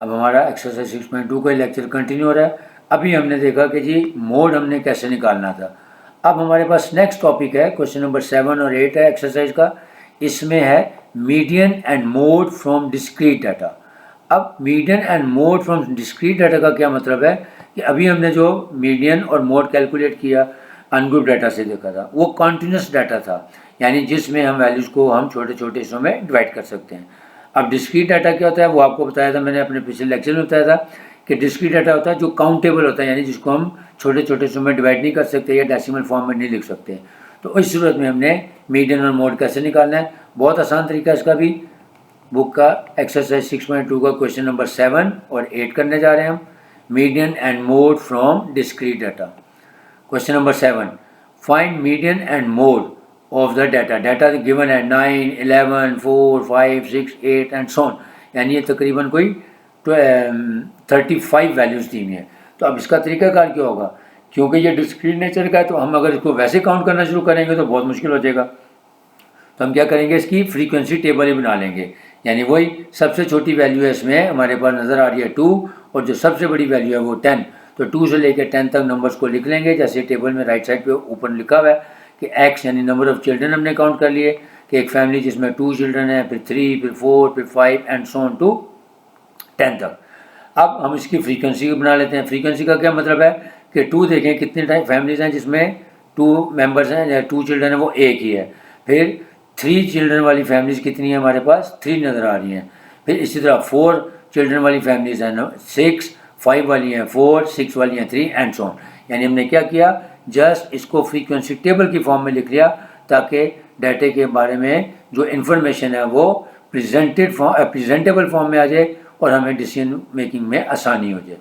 अब हमारा एक्सरसाइज 6.2 का लेक्चर कंटिन्यू हो रहा है। अभी हमने देखा कि जी मोड हमने कैसे निकालना था। अब हमारे पास नेक्स्ट टॉपिक है, क्वेश्चन नंबर 7 और 8 है एक्सरसाइज का। इसमें है median and mode from discrete data. अब median and mode from discrete data का क्या मतलब है कि अभी हमने जो मीडियन और मोड कैलकुलेट किया अनग्रुप डाटा से देखा था, वो कॉन्टिन्यूस डाटा था, यानी जिसमें हम वैल्यूज़ को हम छोटे छोटे हिस्सों में डिवाइड कर सकते हैं। अब डिस्क्रीट डाटा क्या होता है वो आपको बताया था, मैंने अपने पिछले लेक्चर में बताया था कि डिस्क्रीट डाटा होता है जो काउंटेबल होता है, यानी जिसको हम छोटे छोटे हिस्सों में डिवाइड नहीं कर सकते या डेसिमल फॉर्म में नहीं लिख सकते। तो इस सूरत में हमने मीडियन और मोड कैसे निकालना है, बहुत आसान तरीका है इसका भी। बुक का एक्सरसाइज 6.2 का क्वेश्चन नंबर 7 और 8 करने जा रहे हैं हम, median and mode from discrete data. Question number 7, find median and mode of the data. Data given है 9, 11, 4, 5, 6, 8 एंड सो ऑन, यानी ये तकरीबन कोई 35 वैल्यूज़ दी हुई हैं। तो अब इसका तरीकाकार क्या होगा, क्योंकि ये डिस्क्रीट नेचर का है तो हम अगर इसको वैसे काउंट करना शुरू करेंगे तो बहुत मुश्किल हो जाएगा। तो हम क्या करेंगे, इसकी फ्रीक्वेंसी टेबल ही बना लेंगे, यानी वही सबसे छोटी वैल्यू है इसमें हमारे पास नज़र आ रही है 2, और जो सबसे बड़ी वैल्यू है वो 10। तो 2 से लेकर 10 तक नंबर्स को लिख लेंगे, जैसे टेबल में राइट साइड पे ऊपर लिखा हुआ है कि x यानी नंबर ऑफ चिल्ड्रन हमने काउंट कर लिए कि एक फैमिली जिसमें 2 चिल्ड्रन है, फिर 3, फिर 4, फिर 5 एंड सो ऑन टू 10 तक। अब हम इसकी फ्रीक्वेंसी बना लेते हैं। फ्रीक्वेंसी का क्या मतलब है कि 2 देखें कितने टाइम फैमिलीज हैं जिसमें 2 मेंबर्स हैं या 2 चिल्ड्रन है, वो एक ही है। फिर 3 चिल्ड्रन वाली फैमिलीज कितनी है, हमारे पास 3 नज़र आ रही हैं। फिर इसी तरह 4 चिल्ड्रन वाली फैमिलीज हैं 6, 5 वाली हैं 4, 6 वाली हैं 3 एंड सो ऑन। यानी हमने क्या किया, जस्ट इसको फ्रीक्वेंसी टेबल की फॉर्म में लिख लिया ताकि डाटे के बारे में जो इन्फॉर्मेशन है वो प्रेजेंटेबल फॉर्म में आ जाए और हमें डिसीजन मेकिंग में आसानी हो जाए।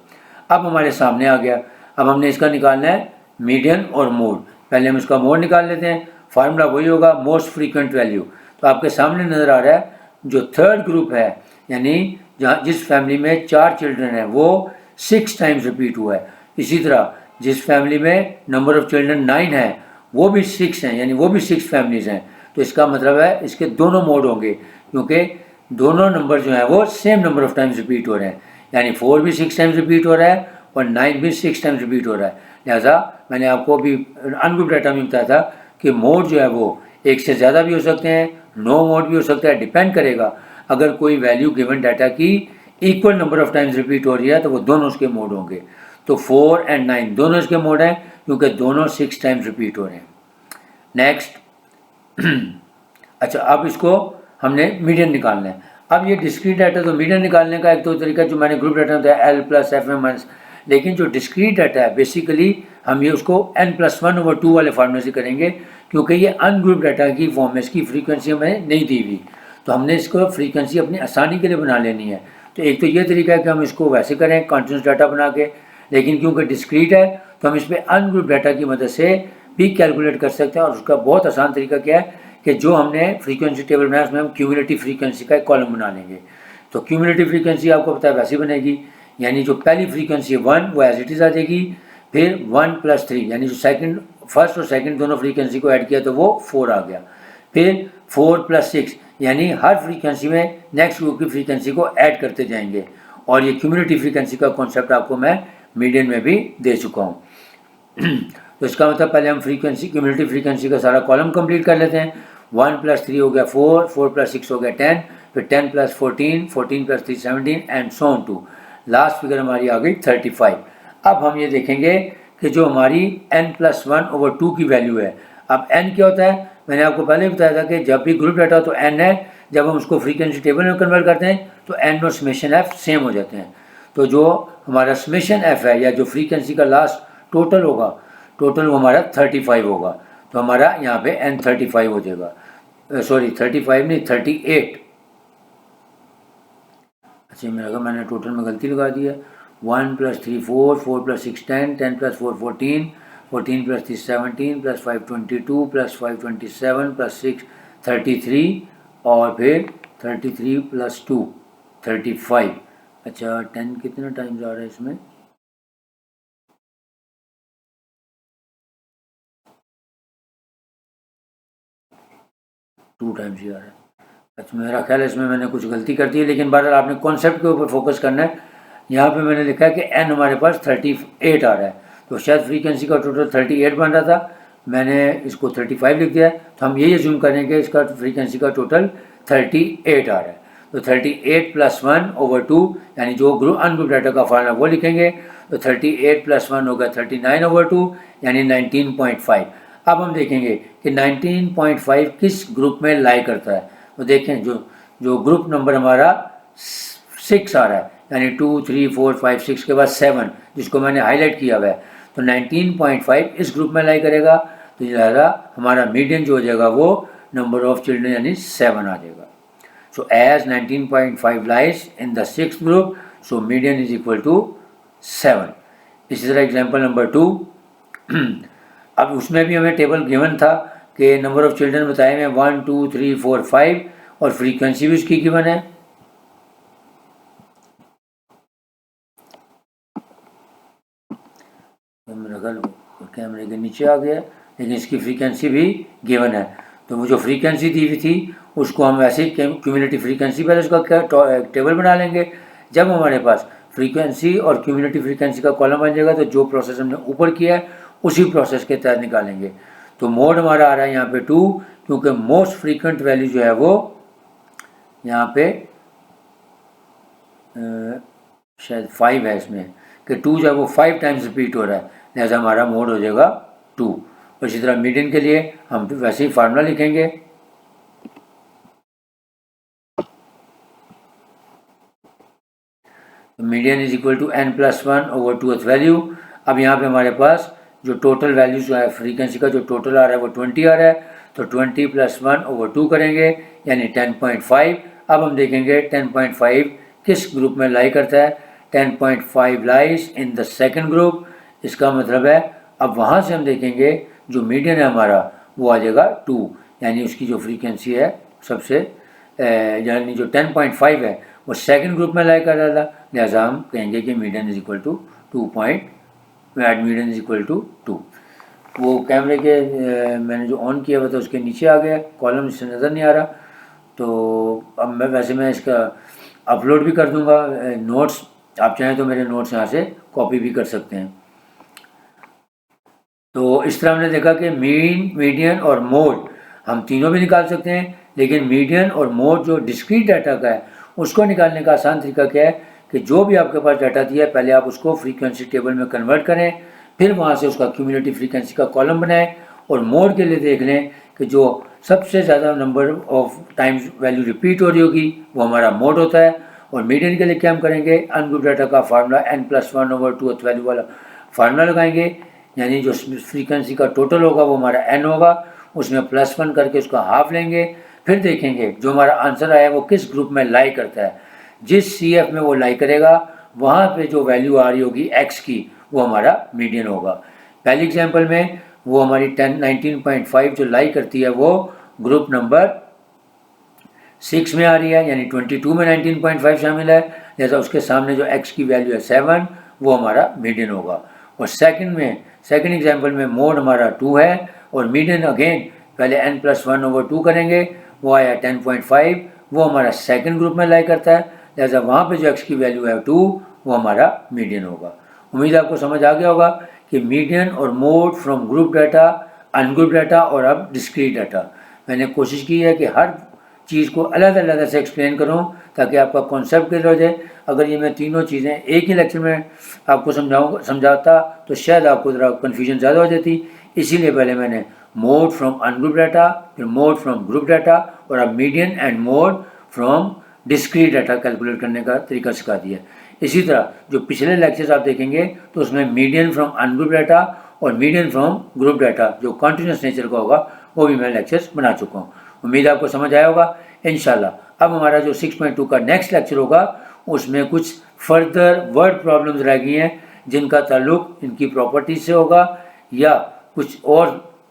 अब हमारे सामने आ गया, अब हमने इसका निकालना है मीडियन और मोड। पहले हम इसका मोड निकाल लेते हैं। फार्मूला वही होगा, मोस्ट फ्रीक्वेंट वैल्यू। तो आपके सामने नज़र आ रहा है जो थर्ड ग्रुप है, यानी जहाँ जिस फैमिली में 4 चिल्ड्रन है वो 6 टाइम्स रिपीट हुआ है। इसी तरह जिस फैमिली में नंबर ऑफ चिल्ड्रन 9 है वो भी 6 हैं, यानी वो भी 6 फैमिलीज़ हैं। तो इसका मतलब है इसके दोनों मोड होंगे, क्योंकि दोनों नंबर जो है वो same number of times repeat हो रहे हैं, यानी 4 भी 6 टाइम्स रिपीट हो रहा है और 9 भी 6 टाइम्स रिपीट हो रहा है। लिहाजा मैंने आपको अभी अनग्रुप डाटा में बताया था कि मोड जो है वो एक से ज़्यादा भी हो सकते हैं, नो मोड भी हो सकता है, डिपेंड करेगा। अगर कोई वैल्यू गिवन डाटा की equal number of times repeat हो रही है तो वो दोनों उसके मोड होंगे। तो 4 एंड 9 दोनों इसके मोड हैं क्योंकि दोनों 6 टाइम्स रिपीट हो रहे हैं। नेक्स्ट अच्छा, अब इसको हमने मीडियन निकालना है। अब ये डिस्क्रीट डाटा, तो मीडियन निकालने का एक तो तरीका जो मैंने ग्रुप डाटा बताया L plus F M minus, लेकिन जो डिस्क्रीट डाटा है बेसिकली हम ये उसको n+1/2 वाले फार्मूले से करेंगे, क्योंकि ये अनग्रुप डाटा की फॉर्म में इसकी फ्रीक्वेंसी हमें नहीं दी हुई, तो हमने इसको फ्रीक्वेंसी अपनी आसानी के लिए बना लेनी है। तो एक तो ये तरीका है कि हम इसको वैसे करें कॉन्टिन्यूस डाटा बना के, लेकिन क्योंकि डिस्क्रीट है तो हम इस पर अनग्रुप डाटा की मदद से भी कैलकुलेट कर सकते हैं। और उसका बहुत आसान तरीका क्या है कि जो हमने फ्रीक्वेंसी टेबल बनाया उसमें हम क्यूमुलेटिव फ्रीक्वेंसी का एक कॉलम बना लेंगे। तो क्यूमुलेटिव फ्रीक्वेंसी आपको पता है वैसी बनेगी, यानी जो पहली फ्रीक्वेंसी है 1 वो एज इट इज़ आ जाएगी, फिर 1 + 3 यानी जो सेकंड फर्स्ट और सेकंड दोनों फ्रीक्वेंसी को ऐड किया तो वो 4 आ गया, फिर 4 + 6 यानी हर फ्रीक्वेंसी में नेक्स्ट ग्रुप की फ्रीक्वेंसी को ऐड करते जाएंगे। और ये क्यूमुलेटिव फ्रीक्वेंसी का कॉन्सेप्ट आपको मैं मीडियन में भी दे चुका हूँ। तो इसका मतलब पहले हम फ्रीक्वेंसी क्यूमुलेटिव फ्रीक्वेंसी का सारा कॉलम कंप्लीट कर लेते हैं। 1 + 3 हो गया 4, 4 + 6 हो गया 10, फिर 10 + 14, 14 + 3 17 and so on to last figure हमारी आ गई 35। अब हम ये देखेंगे कि जो हमारी n+1/2 की वैल्यू है, अब n क्या होता है, मैंने आपको पहले बताया था कि जब भी ग्रुप डाटा तो n है, जब हम उसको फ्रीक्वेंसी टेबल में कन्वर्ट करते हैं तो n और समेशन f सेम हो जाते हैं। तो जो हमारा समेशन f है या जो फ्रीक्वेंसी का लास्ट टोटल होगा, टोटल वो हमारा 35 होगा। तो हमारा यहाँ पे n 35 हो जाएगा, सॉरी 35 नहीं 38। अच्छा मेरा लगा मैंने टोटल में गलती लगा दी है। 1 + 3 4, 4 + 6 10, 10 + 4 14, 14 + 3 17 + 5 22 + 5 27 + 6 33 और फिर 33 + 2 35। अच्छा 10 कितने टाइम्स आ रहा है इसमें, 2 टाइम्स ही आ रहा है। अच्छा मेरा ख्याल है इसमें मैंने कुछ गलती कर दी है, लेकिन बहरहाल आपने कॉन्सेप्ट के ऊपर फोकस करना है। यहाँ पे मैंने लिखा है कि n हमारे पास 38 आ रहा है, तो शायद फ्रीक्वेंसी का टोटल 38 बन रहा था, मैंने इसको 35 लिख दिया है। तो हम यही अज्यूम करेंगे इसका फ्रीक्वेंसी का टोटल 38 आ रहा है। तो 38 + 1/2 यानी जो ग्रुप अनग्रुप डाटा का फार्मूला वो लिखेंगे। तो 38 + 1 होगा 39/2 यानी 19.5। अब हम देखेंगे कि 19.5 किस ग्रुप में लाई करता है। तो देखें जो ग्रुप नंबर हमारा 6 आ रहा है, यानी 2, 3, 4, 5, 6 के बाद 7 जिसको मैंने हाईलाइट किया हुआ है, तो 19.5 इस ग्रुप में लाई करेगा। तो लिहाजा हमारा मीडियन जो हो जाएगा वो नंबर ऑफ चिल्ड्रन यानी 7 आ जाएगा। So as 19.5 lies in the 6th group, so median is equal to 7। इसी तरह एग्जाम्पल नंबर 2, अब उसमें भी हमें टेबल गिवन था कि नंबर ऑफ चिल्ड्रन बताए हैं 1, 2, 3, 4, 5 और फ्रीक्वेंसी भी उसकी गिवन है। कैमरे के नीचे आ गया, लेकिन इसकी फ्रीक्वेंसी भी गिवन है। तो वो जो फ्रीक्वेंसी दी हुई थी उसको हम ऐसे ही क्यूमुलेटिव फ्रीक्वेंसी पहले उसका टेबल बना लेंगे। जब हमारे पास फ्रीक्वेंसी और क्यूमुलेटिव फ्रीक्वेंसी का कॉलम बन जाएगा तो जो प्रोसेस हमने ऊपर किया है उसी प्रोसेस के तहत निकालेंगे। तो मोड हमारा आ रहा है यहाँ पे 2, क्योंकि मोस्ट फ्रीक्वेंट वैल्यू जो है वो यहाँ पे शायद 5 है इसमें, कि 2 जो है वो 5 टाइम्स रिपीट हो रहा है, लिहाजा हमारा मोड हो जाएगा 2। और इसी तरह मीडियन के लिए हम वैसे ही फार्मूला लिखेंगे। Median is equal to n+1/2th value. अब यहाँ पे हमारे पास जो टोटल वैल्यू जो है फ्रीक्वेंसी का जो टोटल आ रहा है वो 20 आ रहा है, तो 20 + 1/2 करेंगे यानी 10.5। अब हम देखेंगे 10.5 किस ग्रुप में लाई करता है। 10.5 lies in the 2nd group. इसका मतलब है अब वहाँ से हम देखेंगे जो मीडियन है हमारा वो आ जाएगा 2, यानी उसकी जो फ्रीक्वेंसी है सबसे यानी जो 10.5 है वो 2nd ग्रुप में लाई कर रहा था, लिहाजा हम कहेंगे कि median is equal to 2 median is equal to 2। वो कैमरे के मैंने जो ऑन किया हुआ था उसके नीचे आ गया, कॉलम इससे नज़र नहीं आ रहा। तो अब मैं इसका अपलोड भी कर दूंगा नोट्स, आप चाहें तो मेरे नोट्स यहाँ से कॉपी भी कर सकते हैं। तो इस तरह हमने देखा कि मीन, मीडियन और मोड हम तीनों भी निकाल सकते हैं, लेकिन मीडियन और मोड जो डिस्क्रीट डाटा का है उसको निकालने का आसान तरीका क्या है कि जो भी आपके पास डाटा दिया है पहले आप उसको फ्रीक्वेंसी टेबल में कन्वर्ट करें, फिर वहाँ से उसका क्यूमुलेटिव फ्रीक्वेंसी का कॉलम बनाएं और मोड के लिए देख लें कि जो सबसे ज़्यादा number of times value repeat हो रही होगी वो हमारा मोड होता है। और मीडियन के लिए क्या हम करेंगे, अनग्रुप डाटा का फार्मूला n+1/2th वैल्यू वाला फार्मूला लगाएंगे, यानी जो फ्रीक्वेंसी का टोटल होगा वो हमारा n होगा, उसमें +1 करके उसका हाफ लेंगे, फिर देखेंगे जो हमारा आंसर आया वो किस ग्रुप में लाई करता है। जिस CF में वो लाई करेगा वहाँ पे जो वैल्यू आ रही होगी x की वो हमारा मीडियन होगा। पहली एग्जांपल में वो हमारी 19.5 जो लाई करती है वो ग्रुप नंबर 6 में आ रही है, यानी 22 में 19.5 शामिल है, जैसा उसके सामने जो x की वैल्यू है 7 वो हमारा मीडियन होगा। और सेकंड एग्जांपल में मोड हमारा 2 है और मीडियन अगेन पहले n+1/2 करेंगे, वो आया 10.5, वो हमारा 2nd ग्रुप में लाई करता है, लिहाजा वहाँ पे जो x की वैल्यू है 2 वो हमारा मीडियन होगा। उम्मीद आपको समझ आ गया होगा कि मीडियन और mode from group data, ungroup data और अब डिस्क्रीट डाटा। मैंने कोशिश की है कि हर चीज़ को अलग से एक्सप्लेन करूं ताकि आपका कॉन्सेप्ट क्लियर हो जाए। अगर ये मैं तीनों चीज़ें एक ही लेक्चर में आपको समझाता तो शायद आपको ज़रा कन्फ्यूजन ज़्यादा हो जाती, इसीलिए पहले मैंने मोड फ्रॉम अनग्रुप डाटा, फिर मोड फ्रॉम ग्रुप डाटा और अब median and mode from discrete data calculate करने का तरीका सिखा दिया। इसी तरह जो पिछले लेक्चर्स आप देखेंगे तो उसमें मीडियन फ्रॉम अनग्रुप डाटा और मीडियन फ्रॉम ग्रुप डाटा जो कॉन्टिन्यूस नेचर का होगा वो भी मैं लेक्चर्स बना चुका हूँ। उम्मीद आपको समझ आया होगा इंशाल्लाह। अब हमारा जो 6.2 का नेक्स्ट लेक्चर होगा उसमें कुछ फर्दर वर्ड प्रॉब्लम्स रह गई हैं जिनका ताल्लुक इनकी प्रॉपर्टीज से होगा या कुछ और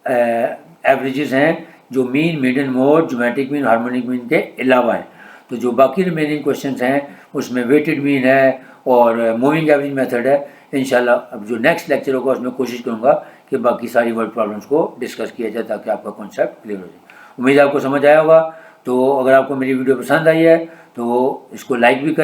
एवरेजेस हैं जो mean, median, mode, geometric mean, harmonic mean के अलावा हैं। तो जो बाकी रिमेनिंग क्वेश्चंस हैं उसमें वेटेड मीन है और मूविंग एवरेज मेथड है। इंशाल्लाह अब जो नेक्स्ट लेक्चर होगा उसमें कोशिश करूँगा कि बाकी सारी वर्ड प्रॉब्लम्स को डिस्कस किया जाए ताकि आपका कॉन्सेप्ट क्लियर हो जाए। उम्मीद आपको समझ आया होगा। तो अगर आपको मेरी वीडियो पसंद आई है तो इसको लाइक भी करें।